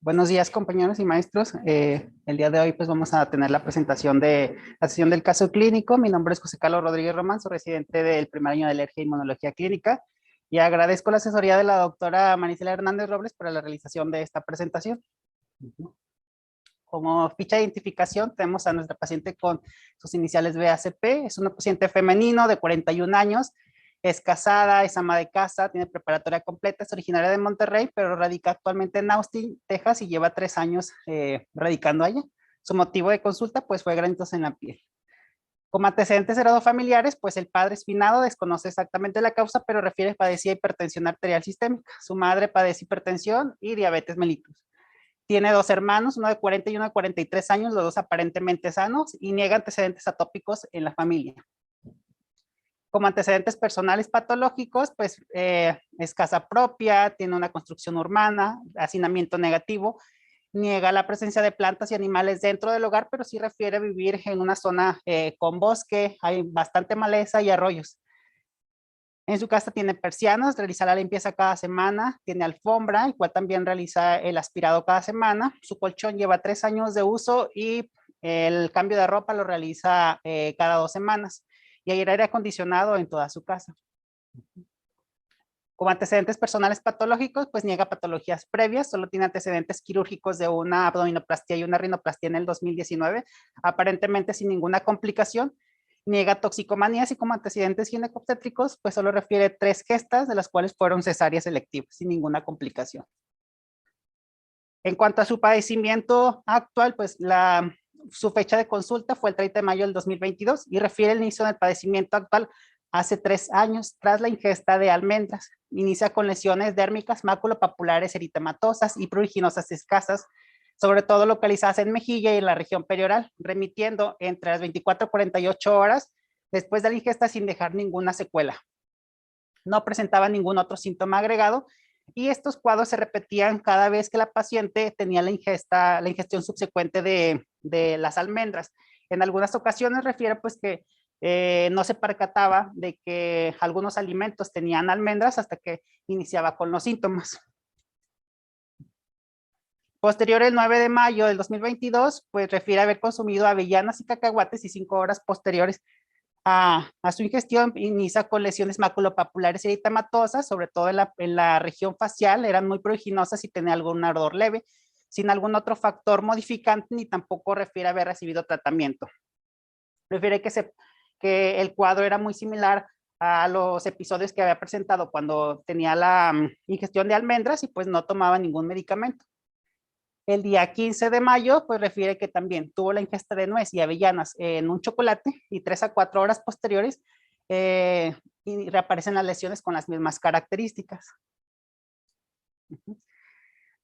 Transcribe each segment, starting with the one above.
Buenos días, compañeros y maestros. El día de hoy pues vamos a tener la presentación de la sesión del caso clínico. Mi nombre es José Carlos Rodríguez Román, soy residente del primer año de alergia e inmunología clínica y agradezco la asesoría de la doctora Marisela Hernández Robles para la realización de esta presentación. Como ficha de identificación tenemos a nuestra paciente con sus iniciales BACP. Es una paciente femenino de 41 años. Es casada, es ama de casa, tiene preparatoria completa, es originaria de Monterrey, pero radica actualmente en Austin, Texas y lleva 3 años radicando allá. Su motivo de consulta pues fue granitos en la piel. Como antecedentes heredofamiliares, pues el padre es finado, desconoce exactamente la causa, pero refiere que padecía hipertensión arterial sistémica. Su madre padece hipertensión y diabetes mellitus. Tiene 2 hermanos, uno de 40 y uno de 43 años, los dos aparentemente sanos, y niega antecedentes atópicos en la familia. Como antecedentes personales patológicos, pues es casa propia, tiene una construcción urbana, hacinamiento negativo, niega la presencia de plantas y animales dentro del hogar, pero sí refiere a vivir en una zona con bosque, hay bastante maleza y arroyos. En su casa tiene persianas, realiza la limpieza cada semana, tiene alfombra, igual también realiza el aspirado cada semana. Su colchón lleva 3 años de uso y el cambio de ropa lo realiza cada 2 semanas. Y hay aire acondicionado en toda su casa. Como antecedentes personales patológicos, pues niega patologías previas, solo tiene antecedentes quirúrgicos de una abdominoplastía y una rinoplastía en el 2019, aparentemente sin ninguna complicación. Niega toxicomanías y como antecedentes ginecobstétricos, pues solo refiere 3 gestas, de las cuales fueron cesáreas selectivas, sin ninguna complicación. En cuanto a su padecimiento actual, pues su fecha de consulta fue el 30 de mayo del 2022 y refiere el inicio del padecimiento actual hace 3 años tras la ingesta de almendras. Inicia con lesiones dérmicas, maculopapulares, eritematosas y pruriginosas escasas, sobre todo localizadas en mejilla y en la región perioral, remitiendo entre las 24 y 48 horas después de la ingesta sin dejar ninguna secuela. No presentaba ningún otro síntoma agregado y estos cuadros se repetían cada vez que la paciente tenía la ingestión subsecuente de las almendras. En algunas ocasiones refiere pues que no se percataba de que algunos alimentos tenían almendras hasta que iniciaba con los síntomas. Posterior, el 9 de mayo del 2022, pues refiere haber consumido avellanas y cacahuates y 5 horas posteriores a su ingestión inicia con lesiones maculopapulares eritematosas, sobre todo en la región facial, eran muy pruriginosas y tenía algún ardor leve, sin algún otro factor modificante, ni tampoco refiere haber recibido tratamiento. Refiere que el cuadro era muy similar a los episodios que había presentado cuando tenía la ingestión de almendras y pues no tomaba ningún medicamento. El día 15 de mayo, pues refiere que también tuvo la ingesta de nuez y avellanas en un chocolate y 3 a 4 horas posteriores y reaparecen las lesiones con las mismas características.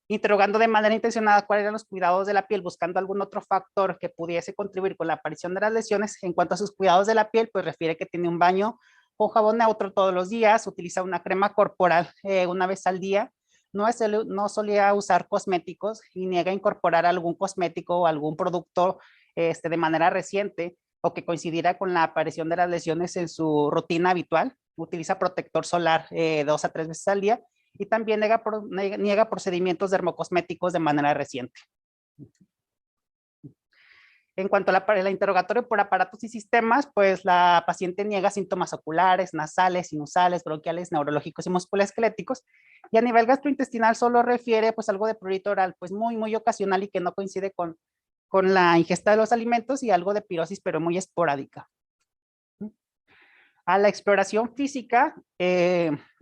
Interrogando de manera intencionada cuáles eran los cuidados de la piel, buscando algún otro factor que pudiese contribuir con la aparición de las lesiones. En cuanto a sus cuidados de la piel, pues refiere que tiene un baño con jabón neutro todos los días, utiliza una crema corporal una vez al día, no solía usar cosméticos y niega incorporar algún cosmético o algún producto de manera reciente o que coincidiera con la aparición de las lesiones en su rutina habitual. Utiliza protector solar 2 a 3 veces al día y también niega procedimientos dermocosméticos de manera reciente. En cuanto a la interrogatorio por aparatos y sistemas, pues la paciente niega síntomas oculares, nasales, sinusales, bronquiales, neurológicos y musculoesqueléticos. Y a nivel gastrointestinal solo refiere pues algo de prurito oral, pues muy ocasional y que no coincide con la ingesta de los alimentos y algo de pirosis, pero muy esporádica. A la exploración física,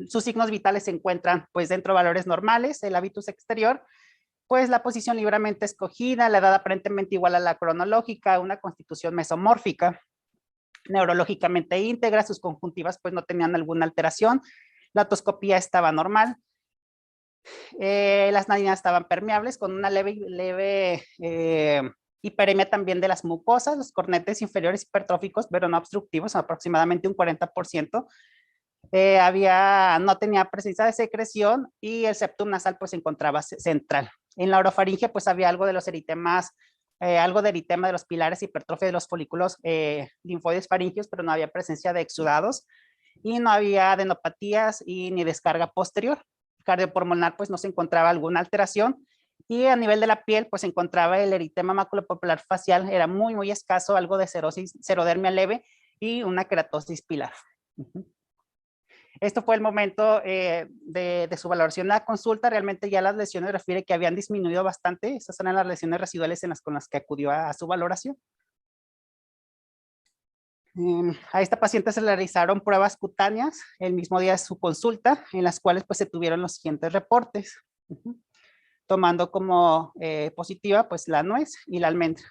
sus signos vitales se encuentran pues dentro de valores normales, el hábitus exterior, pues la posición libremente escogida, la edad aparentemente igual a la cronológica, una constitución mesomórfica, neurológicamente íntegra, sus conjuntivas pues no tenían alguna alteración, la otoscopía estaba normal, las narinas estaban permeables con una leve hiperemia también de las mucosas, los cornetes inferiores hipertróficos, pero no obstructivos, aproximadamente un 40%. No tenía presencia de secreción y el septum nasal pues se encontraba central. En la orofaringe pues había algo de los eritemas, algo de eritema de los pilares, hipertrofia de los folículos linfoides faringios, pero no había presencia de exudados y no había adenopatías y ni descarga posterior. Cardiopulmonar pues no se encontraba alguna alteración Y a nivel de la piel, pues se encontraba el eritema maculopapular facial, era muy, muy escaso, algo de xerodermia leve y una queratosis pilar. Esto fue el momento de su valoración en la consulta. Realmente ya las lesiones refiere que habían disminuido bastante. Esas eran las lesiones residuales con las que acudió a su valoración. A esta paciente se le realizaron pruebas cutáneas el mismo día de su consulta, en las cuales pues se tuvieron los siguientes reportes. Tomando como positiva pues la nuez y la almendra.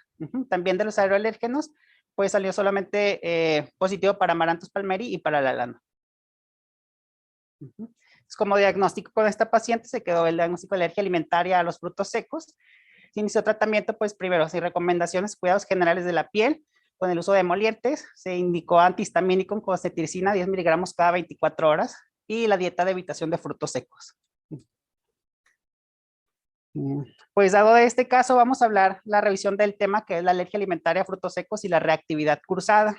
También de los aeroalérgenos, pues salió solamente positivo para Amaranthus palmeri y para la lana. Como diagnóstico con esta paciente se quedó el diagnóstico de alergia alimentaria a los frutos secos. Se inició tratamiento, pues primero, sin recomendaciones, cuidados generales de la piel, con el uso de emolientes. Se indicó antihistamínico con cetiricina, 10 miligramos cada 24 horas, y la dieta de evitación de frutos secos. Pues dado este caso, vamos a hablar la revisión del tema que es la alergia alimentaria a frutos secos y la reactividad cruzada.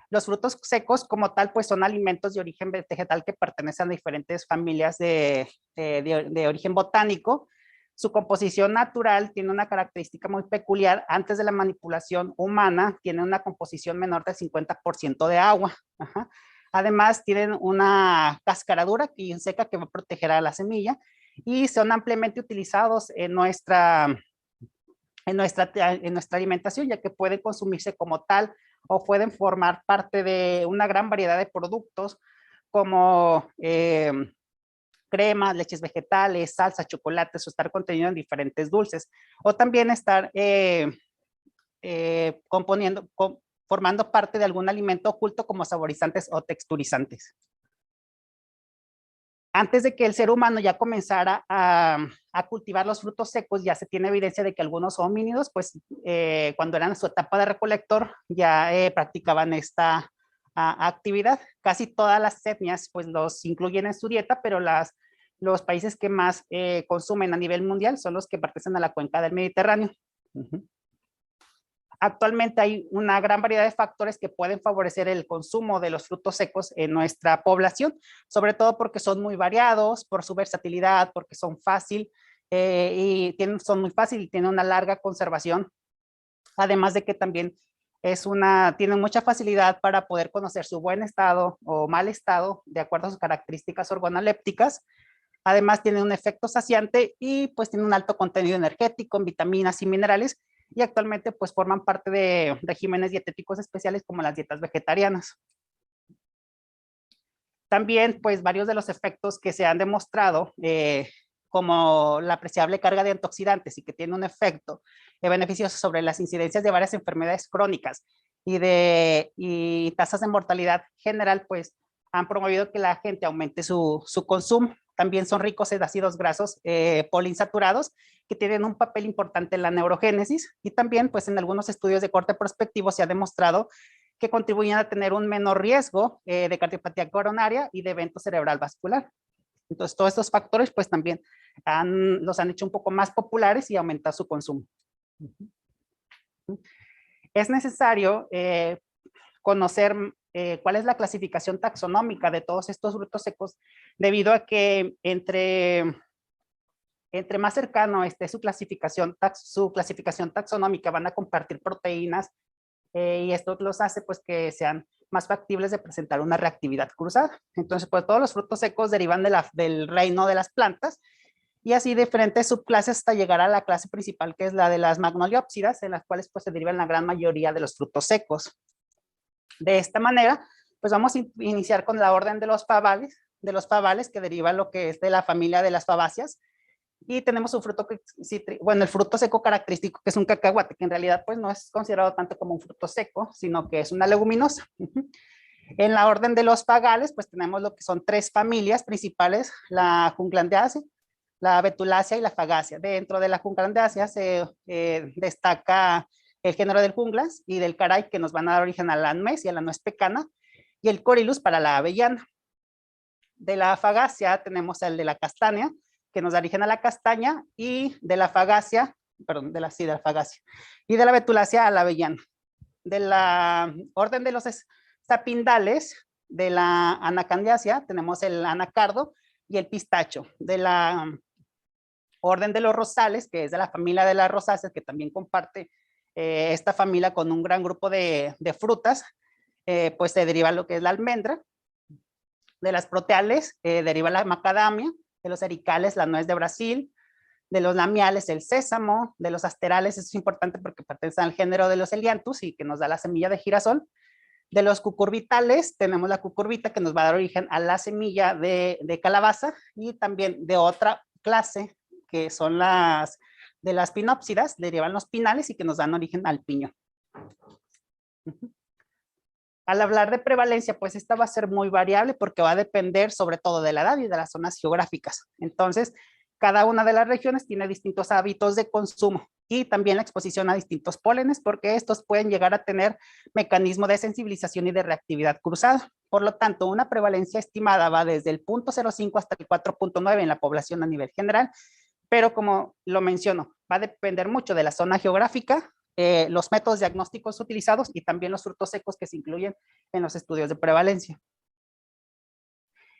Los frutos secos como tal, pues son alimentos de origen vegetal que pertenecen a diferentes familias de origen botánico. Su composición natural tiene una característica muy peculiar. Antes de la manipulación humana, tiene una composición menor del 50% de agua. Además, tienen una cáscara dura y seca que va a proteger a la semilla y son ampliamente utilizados en nuestra alimentación, ya que pueden consumirse como tal o pueden formar parte de una gran variedad de productos como cremas, leches vegetales, salsas, chocolates o estar contenido en diferentes dulces. O también estar formando parte de algún alimento oculto como saborizantes o texturizantes. Antes de que el ser humano ya comenzara a cultivar los frutos secos, ya se tiene evidencia de que algunos homínidos, pues cuando eran en su etapa de recolector, ya practicaban esta actividad. Casi todas las etnias, pues los incluyen en su dieta, pero los países que más consumen a nivel mundial son los que pertenecen a la cuenca del Mediterráneo. Actualmente hay una gran variedad de factores que pueden favorecer el consumo de los frutos secos en nuestra población, sobre todo porque son muy variados, por su versatilidad, porque son fácil son muy fáciles y tienen una larga conservación, además de que también tienen mucha facilidad para poder conocer su buen estado o mal estado de acuerdo a sus características organolépticas. Además tienen un efecto saciante y pues tienen un alto contenido energético en vitaminas y minerales y actualmente pues forman parte de regímenes dietéticos especiales como las dietas vegetarianas. También pues varios de los efectos que se han demostrado como la apreciable carga de antioxidantes y que tiene un efecto beneficioso sobre las incidencias de varias enfermedades crónicas y tasas de mortalidad general, pues han promovido que la gente aumente su consumo. También son ricos en ácidos grasos poliinsaturados que tienen un papel importante en la neurogénesis y también pues en algunos estudios de corte prospectivo se ha demostrado que contribuyen a tener un menor riesgo de cardiopatía coronaria y de evento cerebral vascular. Entonces todos estos factores pues también los han hecho un poco más populares y aumentar su consumo. Es necesario conocer cuál es la clasificación taxonómica de todos estos frutos secos, debido a que entre más cercano esté su clasificación taxonómica, van a compartir proteínas y esto los hace pues que sean más factibles de presentar una reactividad cruzada. Entonces, pues todos los frutos secos derivan del reino de las plantas y así diferentes subclases hasta llegar a la clase principal, que es la de las magnoliópsidas, en las cuales pues se derivan la gran mayoría de los frutos secos. De esta manera, pues vamos a iniciar con la orden de los favales, que deriva lo que es de la familia de las fabáceas. Y tenemos un fruto, el fruto seco característico, que es un cacahuate, que en realidad pues no es considerado tanto como un fruto seco, sino que es una leguminosa. En la orden de los fagales, pues tenemos lo que son tres familias principales, la Junglandeaceae, la Betulácea y la Fagácea. Dentro de la Junglandeaceae se destaca el género del junglas y del caray, que nos van a dar origen a la nuez y a la nuez pecana, y el corilus para la avellana. De la Fagácea tenemos el de la castaña, que nos da origen a la castaña, y de la Fagácea, perdón, de la Fagácea, y de la Betulácea a la avellana. De la orden de los sapindales, de la Anacandiácea, tenemos el anacardo y el pistacho. De la orden de los rosales, que es de la familia de las rosáceas, que también comparte esta familia con un gran grupo de frutas, pues se deriva lo que es la almendra. De las proteales deriva la macadamia, de los ericales la nuez de Brasil, de los lamiales el sésamo, de los asterales, eso es importante porque pertenece al género de los helianthus y que nos da la semilla de girasol. De los cucurbitales tenemos la cucurbita que nos va a dar origen a la semilla de calabaza, y también de otra clase que son las de las pinópsidas, derivan los pinales y que nos dan origen al piñón. Al hablar de prevalencia, pues esta va a ser muy variable porque va a depender sobre todo de la edad y de las zonas geográficas. Entonces, cada una de las regiones tiene distintos hábitos de consumo y también la exposición a distintos pólenes, porque estos pueden llegar a tener mecanismo de sensibilización y de reactividad cruzada. Por lo tanto, una prevalencia estimada va desde el 0.05 hasta el 4.9 en la población a nivel general, pero como lo menciono, va a depender mucho de la zona geográfica, los métodos diagnósticos utilizados y también los frutos secos que se incluyen en los estudios de prevalencia.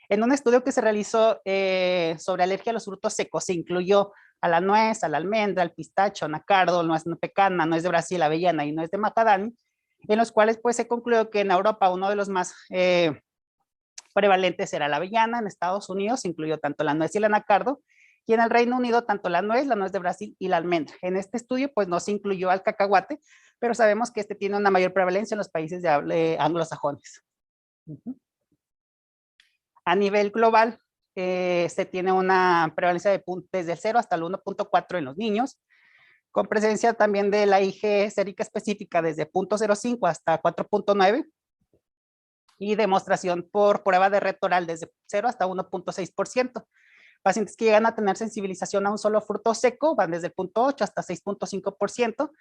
En un estudio que se realizó sobre alergia a los frutos secos, se incluyó a la nuez, a la almendra, al pistacho, anacardo, nuez pecana, nuez de Brasil, avellana y nuez de macadamia, en los cuales pues se concluyó que en Europa uno de los más prevalentes era la avellana. En Estados Unidos se incluyó tanto la nuez y el anacardo, y en el Reino Unido tanto la nuez de Brasil y la almendra. En este estudio pues no se incluyó al cacahuate, pero sabemos que este tiene una mayor prevalencia en los países de habla anglosajones. A nivel global, se tiene una prevalencia desde el 0 hasta el 1.4 en los niños, con presencia también de la IgE sérica específica desde 0.05 hasta 4.9, y demostración por prueba de red oral desde 0 hasta 1.6%. Pacientes que llegan a tener sensibilización a un solo fruto seco van desde el 0.8 hasta 6.5%,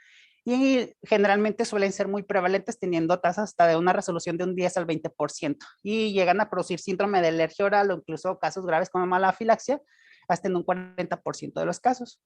y generalmente suelen ser muy prevalentes, teniendo tasas hasta de una resolución de un 10 al 20%, y llegan a producir síndrome de alergia oral o incluso casos graves como malafilaxia hasta en un 40% de los casos.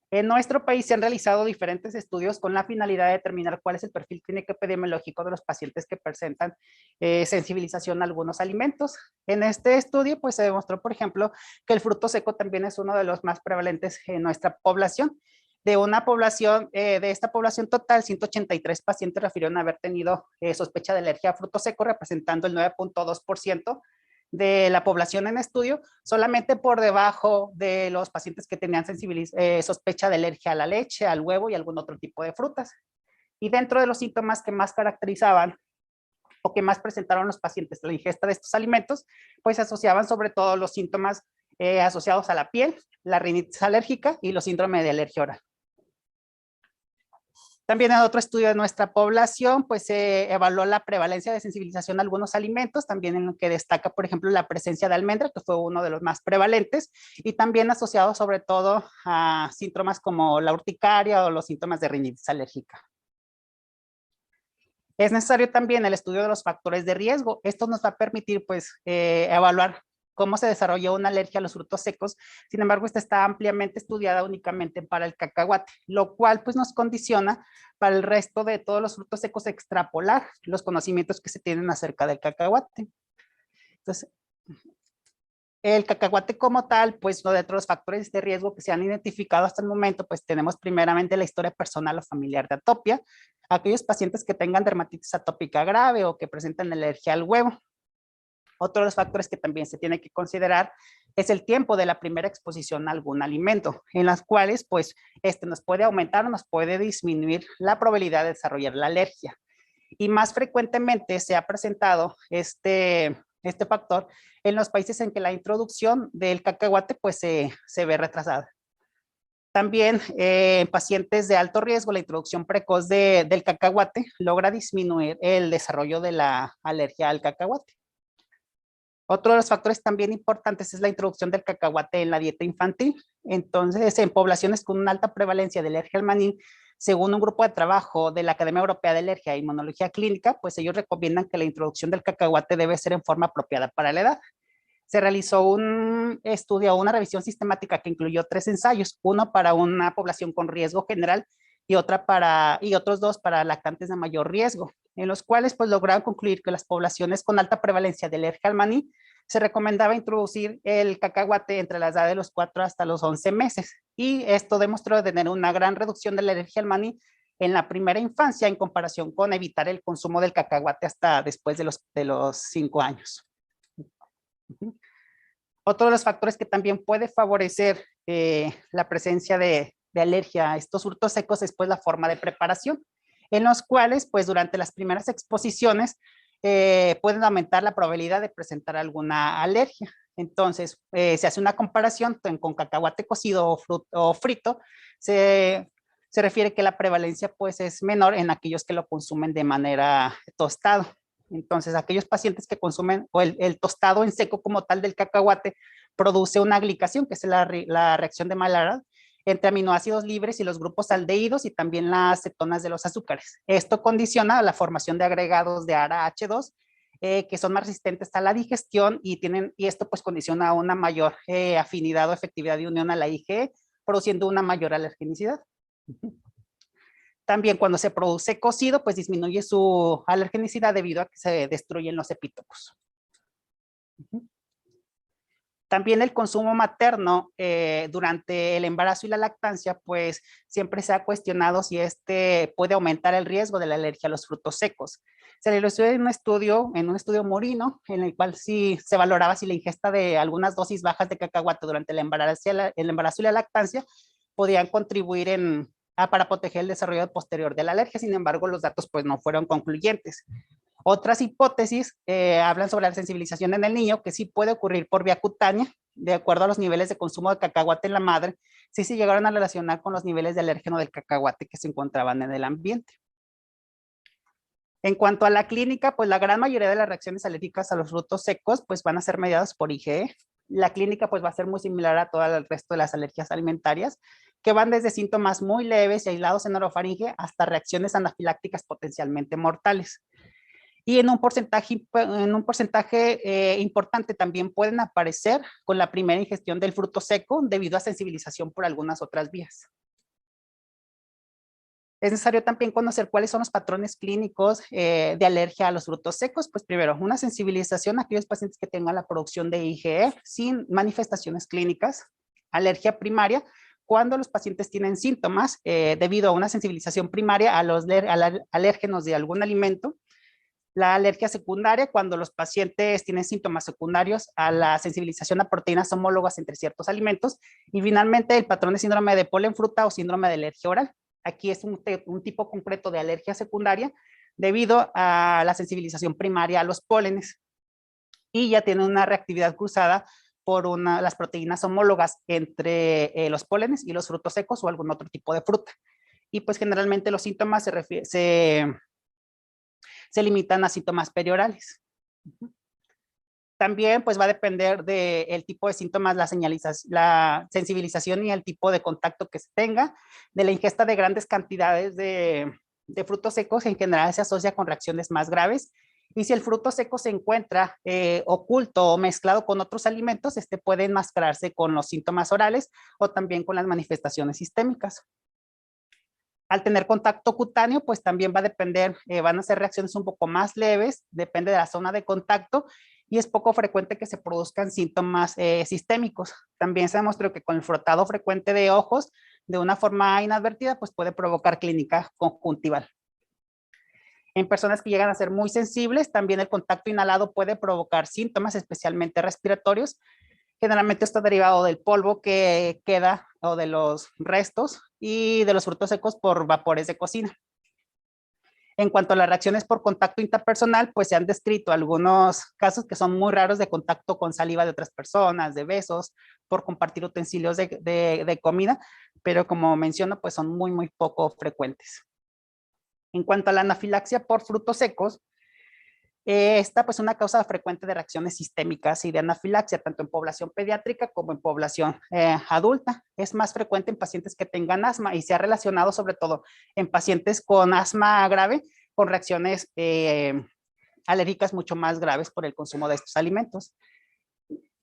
En nuestro país se han realizado diferentes estudios con la finalidad de determinar cuál es el perfil clínico epidemiológico de los pacientes que presentan sensibilización a algunos alimentos. En este estudio, pues se demostró, por ejemplo, que el fruto seco también es uno de los más prevalentes en nuestra población. De una población, de esta población total, 183 pacientes refirieron haber tenido sospecha de alergia a fruto seco, representando el 9.2% de la población en estudio, solamente por debajo de los pacientes que tenían sospecha de alergia a la leche, al huevo y algún otro tipo de frutas. Y dentro de los síntomas que más caracterizaban o que más presentaron los pacientes la ingesta de estos alimentos, pues se asociaban sobre todo los síntomas asociados a la piel, la rinitis alérgica y los síndromes de alergia oral. También en otro estudio de nuestra población, pues se evaluó la prevalencia de sensibilización a algunos alimentos, también en lo que destaca, por ejemplo, la presencia de almendra, que fue uno de los más prevalentes, y también asociado sobre todo a síntomas como la urticaria o los síntomas de rinitis alérgica. Es necesario también el estudio de los factores de riesgo. Esto nos va a permitir, pues, evaluar cómo se desarrolló una alergia a los frutos secos. Sin embargo, esta está ampliamente estudiada únicamente para el cacahuate, lo cual pues nos condiciona para el resto de todos los frutos secos extrapolar los conocimientos que se tienen acerca del cacahuate. Entonces, el cacahuate como tal, pues uno de los factores de riesgo que se han identificado hasta el momento, pues tenemos primeramente la historia personal o familiar de atopia, aquellos pacientes que tengan dermatitis atópica grave o que presenten alergia al huevo. Otro de los factores que también se tiene que considerar es el tiempo de la primera exposición a algún alimento, en las cuales pues nos puede aumentar o nos puede disminuir la probabilidad de desarrollar la alergia. Y más frecuentemente se ha presentado este factor en los países en que la introducción del cacahuate pues se ve retrasada. También en pacientes de alto riesgo, la introducción precoz del cacahuate logra disminuir el desarrollo de la alergia al cacahuate. Otro de los factores también importantes es la introducción del cacahuate en la dieta infantil. Entonces, en poblaciones con una alta prevalencia de alergia al maní, según un grupo de trabajo de la Academia Europea de Alergia e Inmunología Clínica, pues ellos recomiendan que la introducción del cacahuate debe ser en forma apropiada para la edad. Se realizó un estudio, una revisión sistemática que incluyó 3 ensayos, uno para una población con riesgo general y otros 2 para lactantes de mayor riesgo, en los cuales pues lograron concluir que las poblaciones con alta prevalencia de alergia al maní se recomendaba introducir el cacahuate entre la edad de los 4 hasta los 11 meses. Y esto demostró tener una gran reducción de la alergia al maní en la primera infancia en comparación con evitar el consumo del cacahuate hasta después de los 5 años. Otro de los factores que también puede favorecer la presencia de alergia a estos frutos secos es pues la forma de preparación, en los cuales pues durante las primeras exposiciones pueden aumentar la probabilidad de presentar alguna alergia. Entonces, se hace una comparación con cacahuate cocido o frito, se refiere que la prevalencia pues es menor en aquellos que lo consumen de manera tostado. Entonces, aquellos pacientes que consumen o el tostado en seco como tal del cacahuate produce una glicación, que es la reacción de Maillard entre aminoácidos libres y los grupos aldehídos y también las cetonas de los azúcares. Esto condiciona la formación de agregados de ARA-H2 que son más resistentes a la digestión y esto pues condiciona una mayor afinidad o efectividad de unión a la IgE, produciendo una mayor alergenicidad. También cuando se produce cocido, pues disminuye su alergenicidad debido a que se destruyen los epítopos. También el consumo materno durante el embarazo y la lactancia, pues siempre se ha cuestionado si este puede aumentar el riesgo de la alergia a los frutos secos. Se realizó en un estudio Morino, en el cual sí se valoraba si la ingesta de algunas dosis bajas de cacahuate durante el embarazo y la lactancia podían contribuir para proteger el desarrollo posterior de la alergia. Sin embargo, los datos pues no fueron concluyentes. Otras hipótesis hablan sobre la sensibilización en el niño, que sí puede ocurrir por vía cutánea, de acuerdo a los niveles de consumo de cacahuate en la madre, sí se llegaron a relacionar con los niveles de alérgeno del cacahuate que se encontraban en el ambiente. En cuanto a la clínica, pues la gran mayoría de las reacciones alérgicas a los frutos secos pues van a ser mediadas por IgE. La clínica pues va a ser muy similar a todo el resto de las alergias alimentarias, que van desde síntomas muy leves y aislados en orofaringe hasta reacciones anafilácticas potencialmente mortales. Y en un porcentaje importante también pueden aparecer con la primera ingestión del fruto seco debido a sensibilización por algunas otras vías. Es necesario también conocer cuáles son los patrones clínicos de alergia a los frutos secos. Pues primero, una sensibilización a aquellos pacientes que tengan la producción de IgE sin manifestaciones clínicas. Alergia primaria, cuando los pacientes tienen síntomas debido a una sensibilización primaria a los alérgenos de algún alimento. La alergia secundaria, cuando los pacientes tienen síntomas secundarios a la sensibilización a proteínas homólogas entre ciertos alimentos. Y finalmente, el patrón de síndrome de polen fruta o síndrome de alergia oral. Aquí es un tipo concreto de alergia secundaria debido a la sensibilización primaria a los pólenes. Y ya tiene una reactividad cruzada por las proteínas homólogas entre los pólenes y los frutos secos o algún otro tipo de fruta. Y pues generalmente los síntomas se limitan a síntomas periorales. También pues va a depender del tipo de síntomas, la sensibilización y el tipo de contacto que se tenga, de la ingesta de grandes cantidades de frutos secos. En general se asocia con reacciones más graves. Y si el fruto seco se encuentra oculto o mezclado con otros alimentos, este puede enmascararse con los síntomas orales o también con las manifestaciones sistémicas. Al tener contacto cutáneo, pues también va a depender, van a ser reacciones un poco más leves, depende de la zona de contacto, y es poco frecuente que se produzcan síntomas sistémicos. También se demostró que con el frotado frecuente de ojos, de una forma inadvertida, pues puede provocar clínica conjuntival. En personas que llegan a ser muy sensibles, también el contacto inhalado puede provocar síntomas, especialmente respiratorios. Generalmente está derivado del polvo que queda o de los restos y de los frutos secos por vapores de cocina. En cuanto a las reacciones por contacto interpersonal, pues se han descrito algunos casos que son muy raros de contacto con saliva de otras personas, de besos, por compartir utensilios de comida, pero como menciono, pues son muy, muy poco frecuentes. En cuanto a la anafilaxia por frutos secos, esta pues una causa frecuente de reacciones sistémicas y de anafilaxia, tanto en población pediátrica como en población adulta. Es más frecuente en pacientes que tengan asma y se ha relacionado sobre todo en pacientes con asma grave con reacciones alérgicas mucho más graves por el consumo de estos alimentos.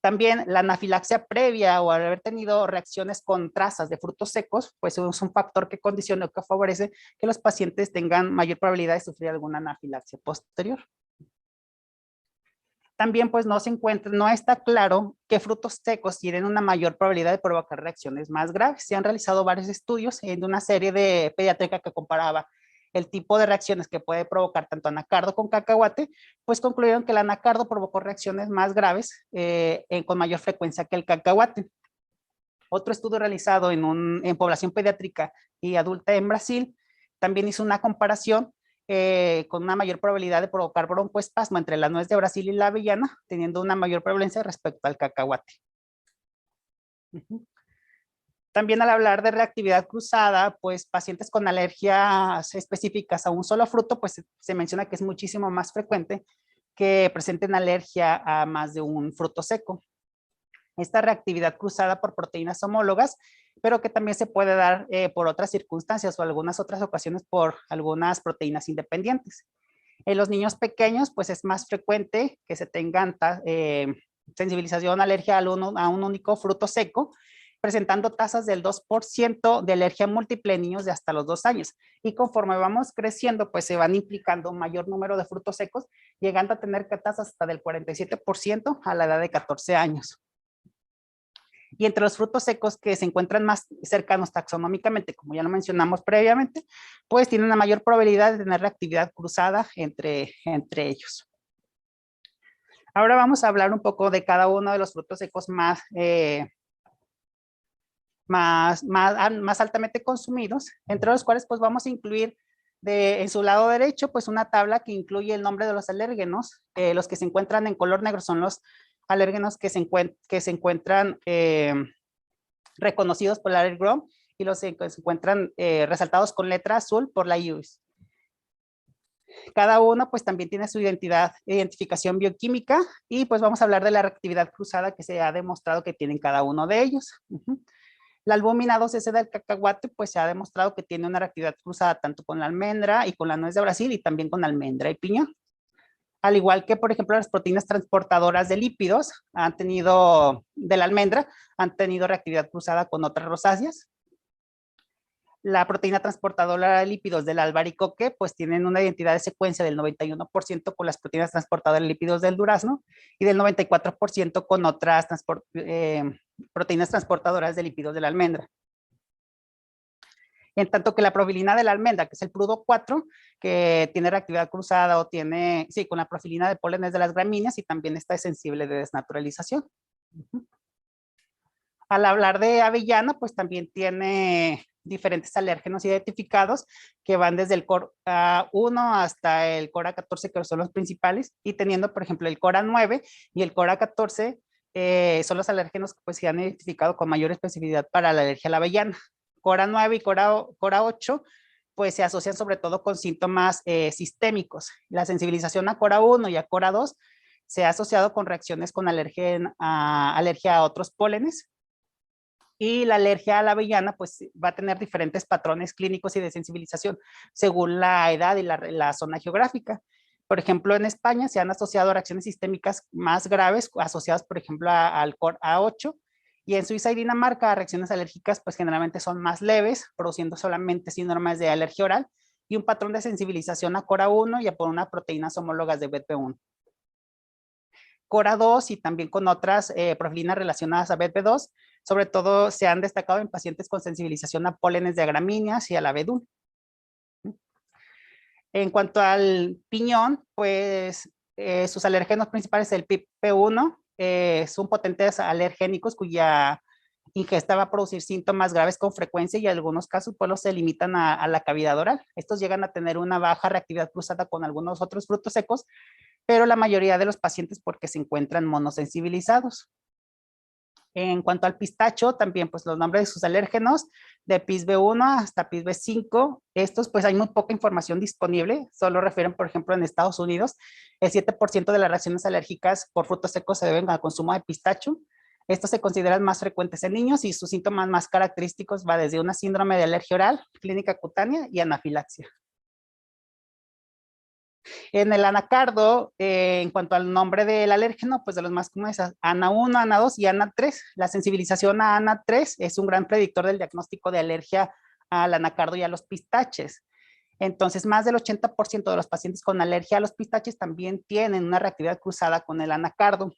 También la anafilaxia previa o haber tenido reacciones con trazas de frutos secos, pues es un factor que condiciona o que favorece que los pacientes tengan mayor probabilidad de sufrir alguna anafilaxia posterior. también pues no está claro qué frutos secos tienen una mayor probabilidad de provocar reacciones más graves. Se han realizado varios estudios en una serie de pediátrica que comparaba el tipo de reacciones que puede provocar tanto anacardo con cacahuate, pues concluyeron que el anacardo provocó reacciones más graves con mayor frecuencia que el cacahuate. Otro estudio realizado en población pediátrica y adulta en Brasil también hizo una comparación con una mayor probabilidad de provocar broncoespasmo entre la nuez de Brasil y la avellana, teniendo una mayor prevalencia respecto al cacahuate. También al hablar de reactividad cruzada, pues pacientes con alergias específicas a un solo fruto, pues se menciona que es muchísimo más frecuente que presenten alergia a más de un fruto seco. Esta reactividad cruzada por proteínas homólogas, pero que también se puede dar por otras circunstancias o algunas otras ocasiones por algunas proteínas independientes. En los niños pequeños, pues es más frecuente que se tengan sensibilización, alergia a un único fruto seco, presentando tasas del 2% de alergia múltiple en niños de hasta los 2 años. Y conforme vamos creciendo, pues se van implicando un mayor número de frutos secos, llegando a tener tasas hasta del 47% a la edad de 14 años. Y entre los frutos secos que se encuentran más cercanos taxonómicamente, como ya lo mencionamos previamente, pues tienen una mayor probabilidad de tener reactividad cruzada entre ellos. Ahora vamos a hablar un poco de cada uno de los frutos secos más altamente consumidos, entre los cuales pues vamos a incluir en su lado derecho pues una tabla que incluye el nombre de los alérgenos. Los que se encuentran en color negro son los alérgenos que se encuentran reconocidos por la ALERGROM y los que se encuentran resaltados con letra azul por la IUS. Cada uno pues también tiene su identificación bioquímica y pues vamos a hablar de la reactividad cruzada que se ha demostrado que tienen cada uno de ellos. La albúmina 2S del cacahuate pues se ha demostrado que tiene una reactividad cruzada tanto con la almendra y con la nuez de Brasil y también con almendra y piñón. Al igual que, por ejemplo, las proteínas transportadoras de lípidos de la almendra, han tenido reactividad cruzada con otras rosáceas. La proteína transportadora de lípidos del albaricoque, pues tienen una identidad de secuencia del 91% con las proteínas transportadoras de lípidos del durazno y del 94% con otras proteínas transportadoras de lípidos de la almendra. En tanto que la profilina de la almendra, que es el Prudo 4, que tiene reactividad cruzada o tiene, sí, con la profilina de pólenes de las gramíneas y también está sensible de desnaturalización. Al hablar de avellana, pues también tiene diferentes alérgenos identificados que van desde el CORA 1 hasta el CORA 14, que son los principales, y teniendo, por ejemplo, el CORA 9 y el CORA 14 son los alérgenos que pues, se han identificado con mayor especificidad para la alergia a la avellana. CORA 9 y CORA 8 pues se asocian sobre todo con síntomas sistémicos. La sensibilización a CORA 1 y a CORA 2 se ha asociado con reacciones con alergia a otros pólenes. Y la alergia a la avellana pues va a tener diferentes patrones clínicos y de sensibilización según la edad y la zona geográfica. Por ejemplo, en España se han asociado reacciones sistémicas más graves asociadas, por ejemplo, al CORA 8, y en Suiza y Dinamarca reacciones alérgicas pues generalmente son más leves, produciendo solamente síndromes de alergia oral y un patrón de sensibilización a CORA 1 y a por unas proteínas homólogas de BEP1. CORA 2 y también con otras profilinas relacionadas a BEP2, sobre todo se han destacado en pacientes con sensibilización a pólenes de gramíneas y a la abedul. En cuanto al piñón, pues sus alérgenos principales, el PIP-P1, son potentes alergénicos cuya ingesta va a producir síntomas graves con frecuencia y en algunos casos pues, se limitan a la cavidad oral. Estos llegan a tener una baja reactividad cruzada con algunos otros frutos secos, pero la mayoría de los pacientes porque se encuentran monosensibilizados. En cuanto al pistacho, también pues los nombres de sus alérgenos, de PIS-B1 hasta PIS-B5, estos pues hay muy poca información disponible, solo refieren por ejemplo en Estados Unidos, el 7% de las reacciones alérgicas por frutos secos se deben al consumo de pistacho. Estos se consideran más frecuentes en niños y sus síntomas más característicos va desde una síndrome de alergia oral, clínica cutánea y anafilaxia. En el anacardo, en cuanto al nombre del alérgeno, pues de los más comunes, ANA1, ANA2 y ANA3. La sensibilización a ANA3 es un gran predictor del diagnóstico de alergia al anacardo y a los pistaches. Entonces, más del 80% de los pacientes con alergia a los pistaches también tienen una reactividad cruzada con el anacardo.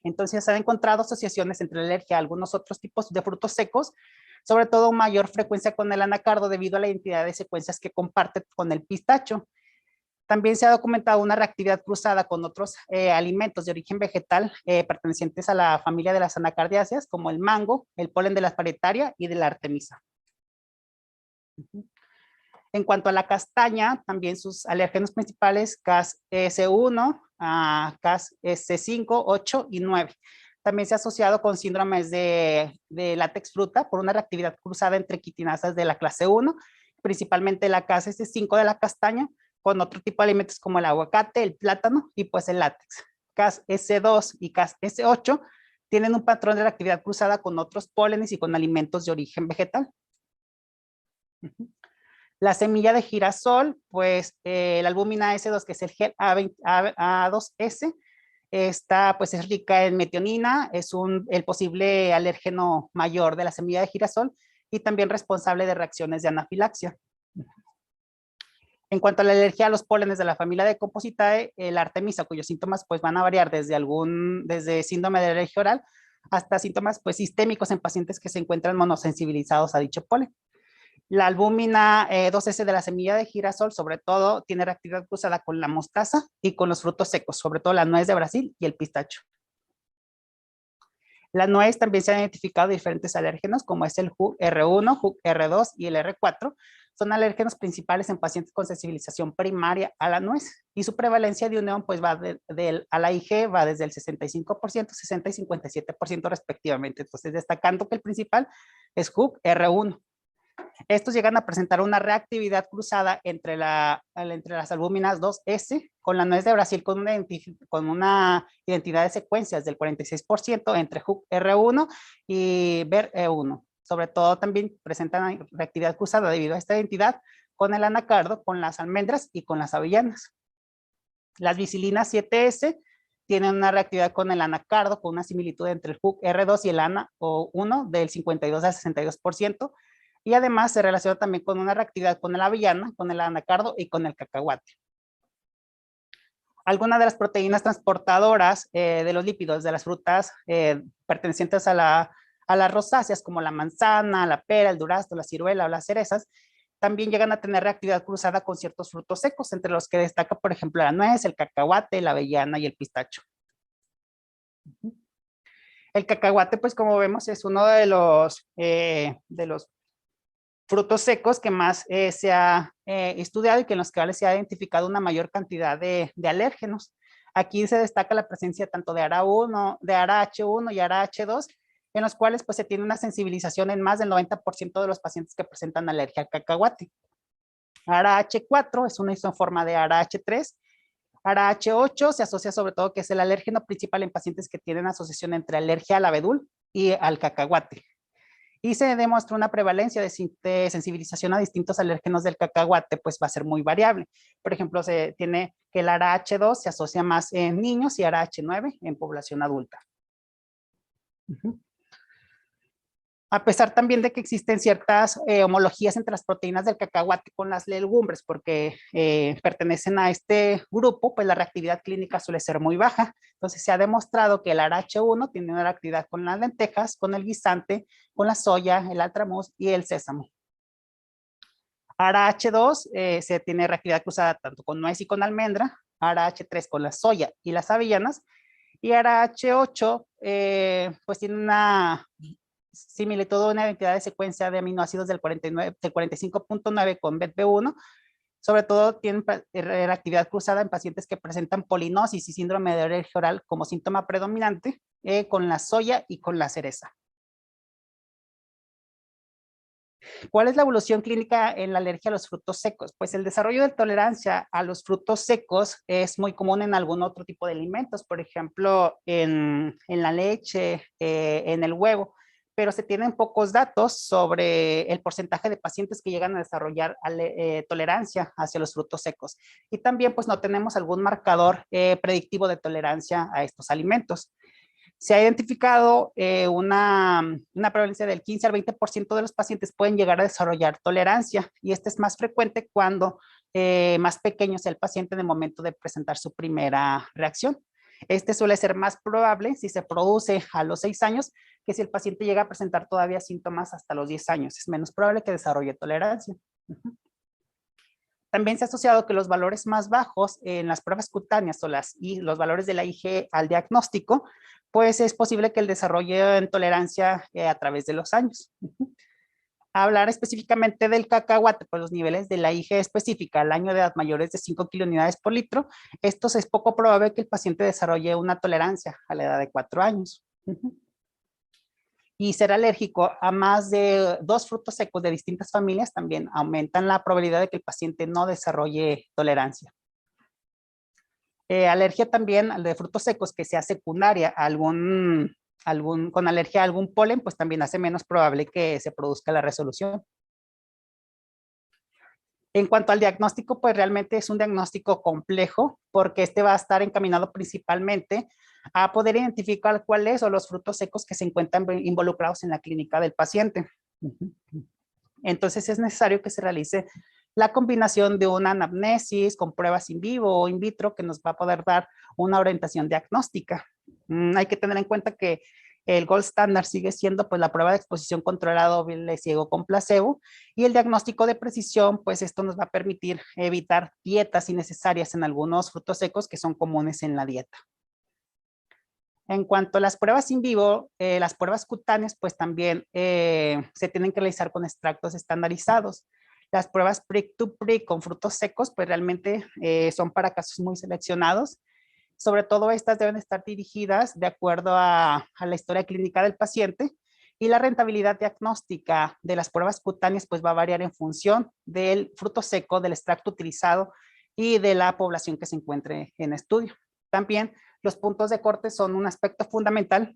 Entonces, se han encontrado asociaciones entre la alergia a algunos otros tipos de frutos secos, sobre todo mayor frecuencia con el anacardo debido a la identidad de secuencias que comparte con el pistacho. También se ha documentado una reactividad cruzada con otros alimentos de origen vegetal pertenecientes a la familia de las anacardiáceas, como el mango, el polen de la asparitaria y de la artemisa. En cuanto a la castaña, también sus alérgenos principales, Cas-S1, Cas-S5, 8 y 9. También se ha asociado con síndromes de látex fruta por una reactividad cruzada entre quitinasas de la clase 1, principalmente la Cas-S5 de la castaña, con otro tipo de alimentos como el aguacate, el plátano y pues el látex. Cas-S2 y Cas-S8 tienen un patrón de reactividad cruzada con otros pólenes y con alimentos de origen vegetal. La semilla de girasol, pues la albúmina S2, que es el gel A2S, esta pues es rica en metionina, es el posible alérgeno mayor de la semilla de girasol y también responsable de reacciones de anafilaxia. En cuanto a la alergia a los pólenes de la familia de Compositae, la artemisa, cuyos síntomas pues van a variar desde síndrome de alergia oral hasta síntomas pues sistémicos en pacientes que se encuentran monosensibilizados a dicho polen. La albúmina 2S de la semilla de girasol, sobre todo, tiene reactividad cruzada con la mostaza y con los frutos secos, sobre todo la nuez de Brasil y el pistacho. La nuez también se han identificado diferentes alérgenos, como es el HUC-R1, HUC-R2 y el R4. Son alérgenos principales en pacientes con sensibilización primaria a la nuez. Y su prevalencia de unión, pues va a la IG, va desde el 65%, 60 y 57% respectivamente. Entonces, destacando que el principal es HUC-R1. Estos llegan a presentar una reactividad cruzada entre las albúminas 2S con la nuez de Brasil con una identidad de secuencias del 46% entre HUC-R1 y BER-E1. Sobre todo también presentan reactividad cruzada debido a esta identidad con el anacardo, con las almendras y con las avellanas. Las vicilinas 7S tienen una reactividad con el anacardo, con una similitud entre el HUC-R2 y el ANA-1 del 52 al 62%. Y además se relaciona también con una reactividad con la avellana, con el anacardo y con el cacahuate. Algunas de las proteínas transportadoras de los lípidos de las frutas pertenecientes a las rosáceas, como la manzana, la pera, el durazno, la ciruela o las cerezas, también llegan a tener reactividad cruzada con ciertos frutos secos, entre los que destaca, por ejemplo, la nuez, el cacahuate, la avellana y el pistacho. El cacahuate, pues como vemos, es uno de los frutos secos que más se ha estudiado y que en los cuales se ha identificado una mayor cantidad de alérgenos. Aquí se destaca la presencia tanto de ARA1, de ARA-H1 y ARA-H2, en los cuales pues se tiene una sensibilización en más del 90% de los pacientes que presentan alergia al cacahuate. ARA-H4 es una isoforma de ARA-H3. ARA-H8 se asocia sobre todo que es el alérgeno principal en pacientes que tienen asociación entre alergia al abedul y al cacahuate. Y se demuestra una prevalencia de sensibilización a distintos alérgenos del cacahuate, pues va a ser muy variable. Por ejemplo, se tiene que el ARA-H2 se asocia más en niños y ARA-H9 en población adulta. A pesar también de que existen ciertas homologías entre las proteínas del cacahuate con las legumbres, porque pertenecen a este grupo, pues la reactividad clínica suele ser muy baja. Entonces se ha demostrado que el ARA-H1 tiene una reactividad con las lentejas, con el guisante, con la soya, el altramuz y el sésamo. ARA-H2 se tiene reactividad cruzada tanto con nuez y con almendra, ARA-H3 con la soya y las avellanas, y ARA-H8 pues tiene una similitud a una identidad de secuencia de aminoácidos del 45.9 con BET-B1. Sobre todo tienen reactividad cruzada en pacientes que presentan polinosis y síndrome de alergia oral como síntoma predominante con la soya y con la cereza. ¿Cuál es la evolución clínica en la alergia a los frutos secos? Pues el desarrollo de tolerancia a los frutos secos es muy común en algún otro tipo de alimentos, por ejemplo, en la leche, en el huevo, pero se tienen pocos datos sobre el porcentaje de pacientes que llegan a desarrollar tolerancia hacia los frutos secos. Y también pues no tenemos algún marcador predictivo de tolerancia a estos alimentos. Se ha identificado una prevalencia del 15 al 20% de los pacientes pueden llegar a desarrollar tolerancia, y este es más frecuente cuando más pequeño sea el paciente en el momento de presentar su primera reacción. Este suele ser más probable si se produce a los 6 años que si el paciente llega a presentar todavía síntomas hasta los 10 años. Es menos probable que desarrolle tolerancia. También se ha asociado que los valores más bajos en las pruebas cutáneas y los valores de la IgE al diagnóstico, pues es posible que el desarrollo en tolerancia a través de los años. Hablar específicamente del cacahuate, pues los niveles de la IgE específica al año de edad mayores de 5 kilunidades por litro, estos es poco probable que el paciente desarrolle una tolerancia a la edad de 4 años. Y ser alérgico a más de 2 frutos secos de distintas familias también aumentan la probabilidad de que el paciente no desarrolle tolerancia. Alergia también de frutos secos que sea secundaria a con alergia a algún polen, pues también hace menos probable que se produzca la resolución. En cuanto al diagnóstico, pues realmente es un diagnóstico complejo porque este va a estar encaminado principalmente a poder identificar cuáles son los frutos secos que se encuentran involucrados en la clínica del paciente. Entonces es necesario que se realice la combinación de una anamnesis con pruebas in vivo o in vitro que nos va a poder dar una orientación diagnóstica. Hay que tener en cuenta que el gold standard sigue siendo pues la prueba de exposición controlada doble ciego con placebo, y el diagnóstico de precisión, pues esto nos va a permitir evitar dietas innecesarias en algunos frutos secos que son comunes en la dieta. En cuanto a las pruebas in vivo, las pruebas cutáneas pues también se tienen que realizar con extractos estandarizados. Las pruebas prick to prick con frutos secos pues realmente son para casos muy seleccionados. Sobre todo estas deben estar dirigidas de acuerdo a la historia clínica del paciente, y la rentabilidad diagnóstica de las pruebas cutáneas pues va a variar en función del fruto seco, del extracto utilizado y de la población que se encuentre en estudio. También los puntos de corte son un aspecto fundamental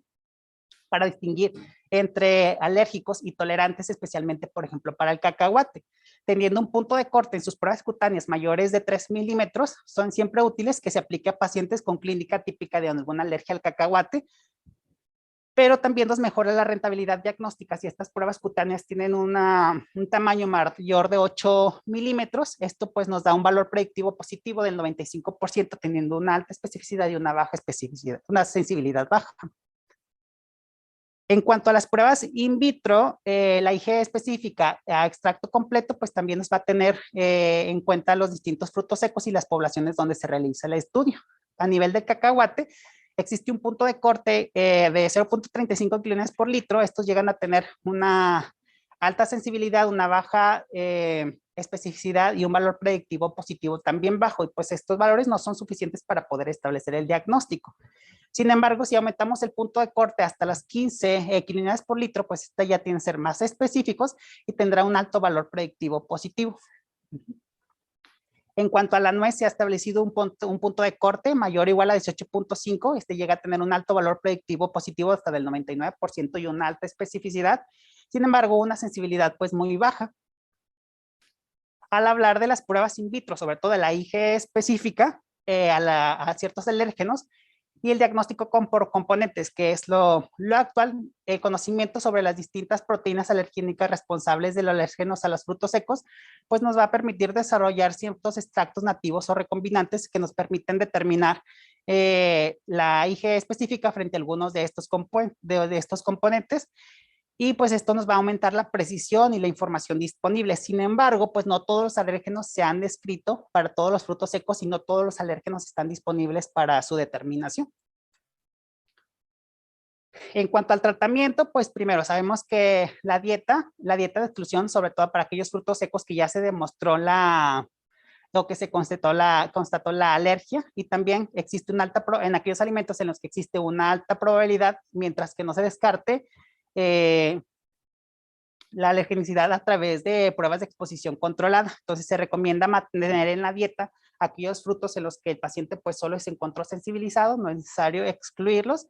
para distinguir entre alérgicos y tolerantes, especialmente, por ejemplo, para el cacahuate. Teniendo un punto de corte en sus pruebas cutáneas mayores de 3 milímetros, son siempre útiles que se aplique a pacientes con clínica típica de alguna alergia al cacahuate, pero también nos mejora la rentabilidad diagnóstica si estas pruebas cutáneas tienen un tamaño mayor de 8 milímetros. Esto pues nos da un valor predictivo positivo del 95%, teniendo una alta especificidad y una baja especificidad, una sensibilidad baja. En cuanto a las pruebas in vitro, la IgE específica a extracto completo, pues también nos va a tener en cuenta los distintos frutos secos y las poblaciones donde se realiza el estudio. A nivel de cacahuate, existe un punto de corte de 0.35 kilunidades por litro. Estos llegan a tener una alta sensibilidad, una baja especificidad y un valor predictivo positivo también bajo, y pues estos valores no son suficientes para poder establecer el diagnóstico. Sin embargo, si aumentamos el punto de corte hasta las 15 kilunidades por litro, pues esta ya tiene que ser más específicos y tendrá un alto valor predictivo positivo. En cuanto a la nuez, se ha establecido un punto de corte mayor o igual a 18.5. Este llega a tener un alto valor predictivo positivo hasta del 99% y una alta especificidad. Sin embargo, una sensibilidad pues muy baja. Al hablar de las pruebas in vitro, sobre todo de la IgE específica a ciertos alérgenos, y el diagnóstico por componentes, que es lo actual, el conocimiento sobre las distintas proteínas alergénicas responsables de los alérgenos a los frutos secos, pues nos va a permitir desarrollar ciertos extractos nativos o recombinantes que nos permiten determinar la IgE específica frente a algunos de estos componentes. Y pues esto nos va a aumentar la precisión y la información disponible. Sin embargo, pues no todos los alérgenos se han descrito para todos los frutos secos y no todos los alérgenos están disponibles para su determinación. En cuanto al tratamiento, pues primero sabemos que la dieta de exclusión, sobre todo para aquellos frutos secos que ya se demostró lo que se constató la alergia, y también existe una en aquellos alimentos en los que existe una alta probabilidad, mientras que no se descarte la alergenicidad a través de pruebas de exposición controlada. Entonces se recomienda mantener en la dieta aquellos frutos en los que el paciente pues solo se encontró sensibilizado, no es necesario excluirlos.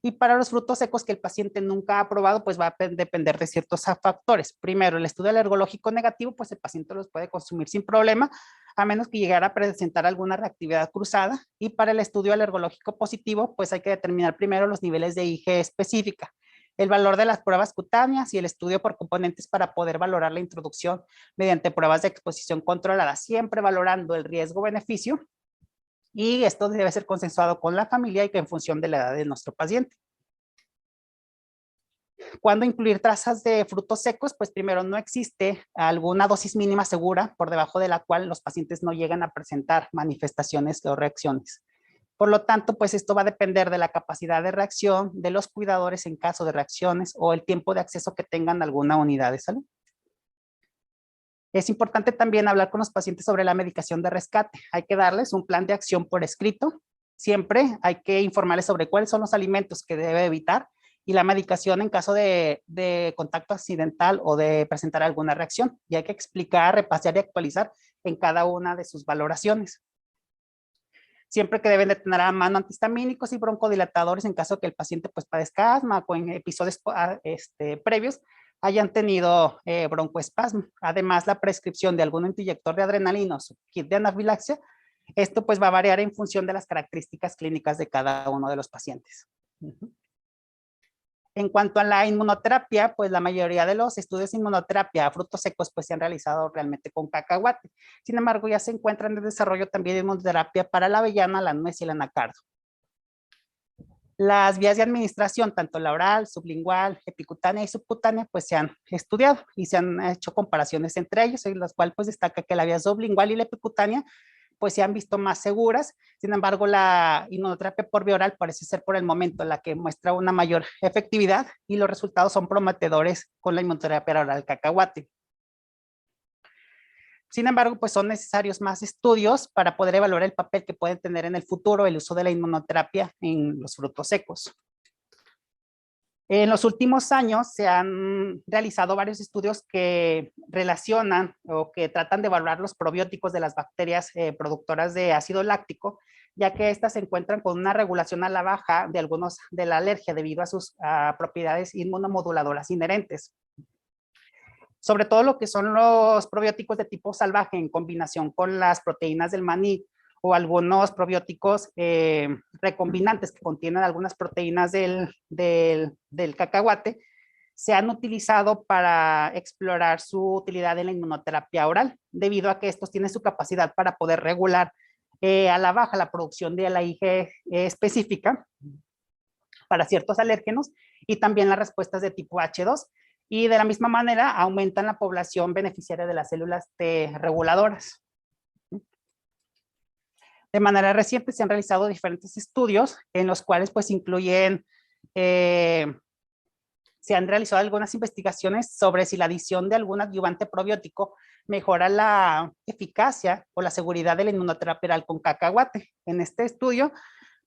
Y para los frutos secos que el paciente nunca ha probado, pues va a depender de ciertos factores. Primero, el estudio alergológico negativo, pues el paciente los puede consumir sin problema, a menos que llegara a presentar alguna reactividad cruzada. Y para el estudio alergológico positivo, pues hay que determinar primero los niveles de IgE específica, el valor de las pruebas cutáneas y el estudio por componentes para poder valorar la introducción mediante pruebas de exposición controlada, siempre valorando el riesgo-beneficio, y esto debe ser consensuado con la familia y que en función de la edad de nuestro paciente. ¿Cuándo incluir trazas de frutos secos? Pues primero, no existe alguna dosis mínima segura por debajo de la cual los pacientes no llegan a presentar manifestaciones o reacciones. Por lo tanto, pues esto va a depender de la capacidad de reacción de los cuidadores en caso de reacciones o el tiempo de acceso que tengan a alguna unidad de salud. Es importante también hablar con los pacientes sobre la medicación de rescate. Hay que darles un plan de acción por escrito. Siempre hay que informarles sobre cuáles son los alimentos que debe evitar y la medicación en caso de contacto accidental o de presentar alguna reacción. Y hay que explicar, repasar y actualizar en cada una de sus valoraciones. Siempre que deben de tener a mano antihistamínicos y broncodilatadores en caso de que el paciente pues padezca asma o en episodios previos hayan tenido broncoespasmo. Además, la prescripción de algún antiinyector de adrenalina o su kit de anafilaxia, esto pues va a variar en función de las características clínicas de cada uno de los pacientes. En cuanto a la inmunoterapia, pues la mayoría de los estudios de inmunoterapia a frutos secos pues se han realizado realmente con cacahuate. Sin embargo, ya se encuentran en desarrollo también inmunoterapia para la avellana, la nuez y el anacardo. Las vías de administración, tanto la oral, sublingual, epicutánea y subcutánea, pues se han estudiado y se han hecho comparaciones entre ellos, en las cuales pues destaca que la vía sublingual y la epicutánea pues se han visto más seguras. Sin embargo, la inmunoterapia por vía oral parece ser por el momento la que muestra una mayor efectividad y los resultados son prometedores con la inmunoterapia oral cacahuate. Sin embargo, pues son necesarios más estudios para poder evaluar el papel que puede tener en el futuro el uso de la inmunoterapia en los frutos secos. En los últimos años se han realizado varios estudios que relacionan o que tratan de evaluar los probióticos de las bacterias productoras de ácido láctico, ya que estas se encuentran con una regulación a la baja de algunos de la alergia debido a sus propiedades inmunomoduladoras inherentes. Sobre todo lo que son los probióticos de tipo salvaje en combinación con las proteínas del maní o algunos probióticos recombinantes que contienen algunas proteínas del cacahuate, se han utilizado para explorar su utilidad en la inmunoterapia oral, debido a que estos tienen su capacidad para poder regular a la baja la producción de la IgE específica para ciertos alérgenos y también las respuestas de tipo H2. Y de la misma manera aumentan la población beneficiaria de las células T reguladoras. De manera reciente se han realizado diferentes estudios en los cuales pues incluyen, se han realizado algunas investigaciones sobre si la adición de algún adyuvante probiótico mejora la eficacia o la seguridad de la inmunoterapia oral con cacahuate. En este estudio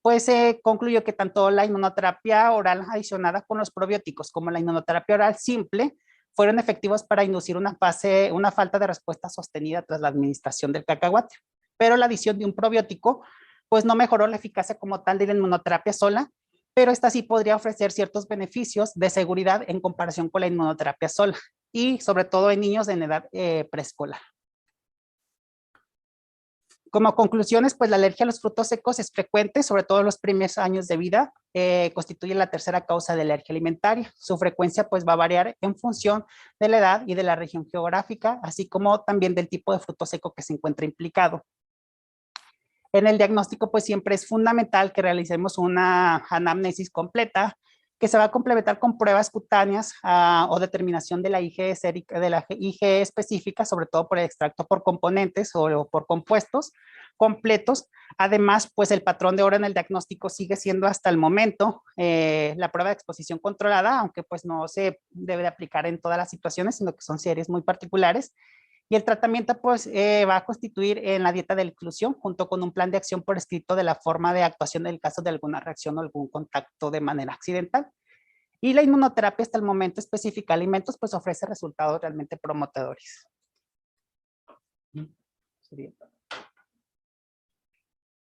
pues se concluyó que tanto la inmunoterapia oral adicionada con los probióticos como la inmunoterapia oral simple fueron efectivos para inducir una falta de respuesta sostenida tras la administración del cacahuate. Pero la adición de un probiótico pues no mejoró la eficacia como tal de la inmunoterapia sola, pero esta sí podría ofrecer ciertos beneficios de seguridad en comparación con la inmunoterapia sola y sobre todo en niños en edad preescolar. Como conclusiones, pues la alergia a los frutos secos es frecuente, sobre todo en los primeros años de vida, constituye la tercera causa de alergia alimentaria. Su frecuencia pues va a variar en función de la edad y de la región geográfica, así como también del tipo de fruto seco que se encuentra implicado. En el diagnóstico pues siempre es fundamental que realicemos una anamnesis completa, que se va a complementar con pruebas cutáneas o determinación de la IgE específica, sobre todo por el extracto por componentes o por compuestos completos. Además, pues el patrón de oro en el diagnóstico sigue siendo hasta el momento la prueba de exposición controlada, aunque pues no se debe de aplicar en todas las situaciones, sino que son series muy particulares. Y el tratamiento pues va a constituir en la dieta de inclusión junto con un plan de acción por escrito de la forma de actuación en el caso de alguna reacción o algún contacto de manera accidental. Y la inmunoterapia hasta el momento específica de alimentos pues ofrece resultados realmente prometedores. Sería.